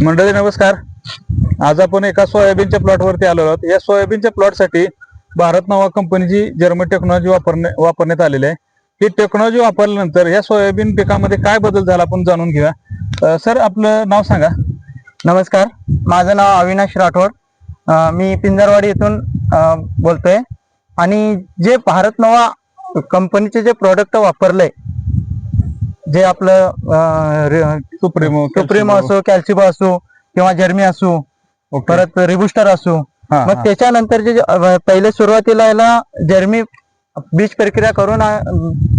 मंडळी नमस्कार. आज आपण एका सोयाबीनच्या प्लॉट वरती आलो आहोत. या सोयाबीनच्या प्लॉट साठी भारत नवा कंपनीची जर्मन टेक्नॉलॉजी वापरण्यात आलेली आहे. ही टेक्नॉलॉजी वापरल्यानंतर या सोयाबीन पिकामध्ये काय बदल झाला आपण जाणून घेऊया. सर आपलं नाव सांगा. नमस्कार, माझं नाव अविनाश राठोड. मी पिंजरवाडी येथून बोलतोय. आणि जे भारत नवा कंपनीचे जे प्रोडक्ट वापरलंय, जे आपलं सुप्रीमो असो, कॅल्सिबो असो किंवा जर्मी असो, परत रिबुस्टर असो, मग त्याच्यानंतर जे पहिले सुरुवातीला याला जर्मी बीज प्रक्रिया करून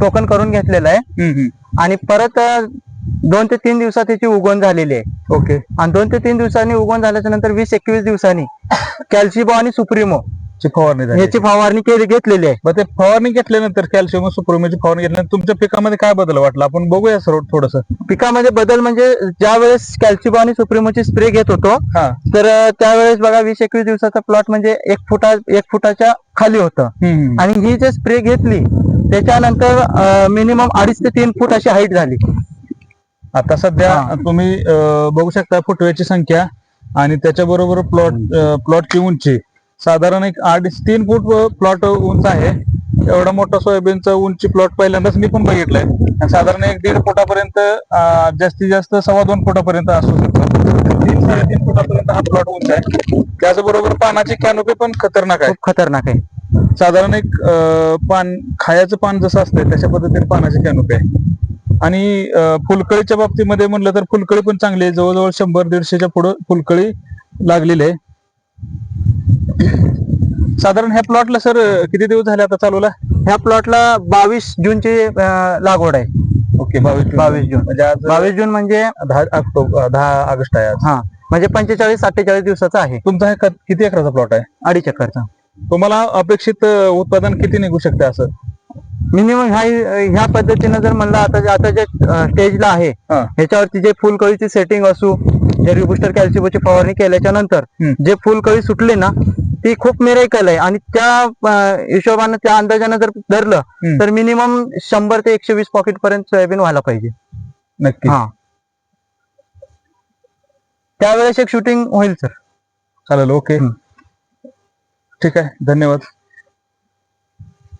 टोकन करून घेतलेलं आहे. आणि परत 2 ते 3 दिवसात त्याची उगवण झालेली आहे. ओके. आणि 2 ते 3 दिवसांनी उगवण झाल्याच्या नंतर 20-21 दिवसांनी कॅल्सिबो आणि सुप्रीमो याची फवारणी घेतलेली आहे. मग ते फवारणी घेतल्यानंतर कॅल्शियम सुप्रीमोची फवारणी घेतल्यानंतर तुमच्या पिकामध्ये काय बदल वाटला आपण बघूया सर थोडस. पिकामध्ये बदल म्हणजे ज्या वेळेस कॅल्सिबो आणि सुप्रीमोची स्प्रे घेत होतो, तर त्यावेळेस बघा 20-21 दिवसाचा प्लॉट म्हणजे 1 फुटाच्या खाली होतं. आणि ही जे स्प्रे घेतली त्याच्यानंतर मिनिमम 2.5 ते 3 फूट अशी हाईट झाली. आता सध्या तुम्ही बघू शकता फुटव्याची संख्या आणि त्याच्याबरोबर प्लॉटची उंची साधारण एक 3 फूट प्लॉट उंच आहे. एवढा मोठा सोयाबीनचा उंची प्लॉट पहिल्यांदाच मी पण बघितलंय. साधारण 1-1.5 फुटापर्यंत जास्तीत जास्त 2.25 फुटापर्यंत असू शकतो. 3-3.5 फुटापर्यंत हा प्लॉट उंच आहे. त्याचबरोबर पानाची कॅनोपी पण खतरनाक आहे. खूप खतरनाक आहे. साधारण एक खायचं पान जसं असतंय तशा पद्धतीने पानाची कॅनोपी आहे. आणि फुलकळीच्या बाबतीमध्ये म्हणलं तर फुलकळी पण चांगली आहे. जवळजवळ 100-150च्या पुढे फुलकळी लागलेली आहे. साधारण ह्या प्लॉटला सर किती दिवस झाले आता चालूला? ह्या प्लॉटला 22 जूनची लागवड आहे. ओके. 22 जून म्हणजे आज 22 जून म्हणजे 10 ऑगस्ट आहे आज. म्हणजे 45-47 दिवसाचा आहे. तुमचा किती एकराचा प्लॉट आहे? 2.5 एकरचा. तुम्हाला अपेक्षित उत्पादन किती निघू शकते असं? मिनिमम ह्या पद्धतीनं जर म्हणलं आता जे स्टेजला आहे ह्याच्यावरती जे फुलकळीची सेटिंग असू, जे रिबुस्टर कॅल्सिबोची फवारणी केल्याच्या नंतर जे फुलकळी सुटली ना, ती खूप मिरेकल आहे. आणि त्या हिशोबानं त्या अंदाजानं जर धरलं तर मिनिमम 100 ते 120 पॉकेट पर्यंत सोयाबीन व्हायला पाहिजे. नक्की. त्यावेळेस एक शूटिंग होईल सर. चालेल. ओके. ठीक आहे. धन्यवाद.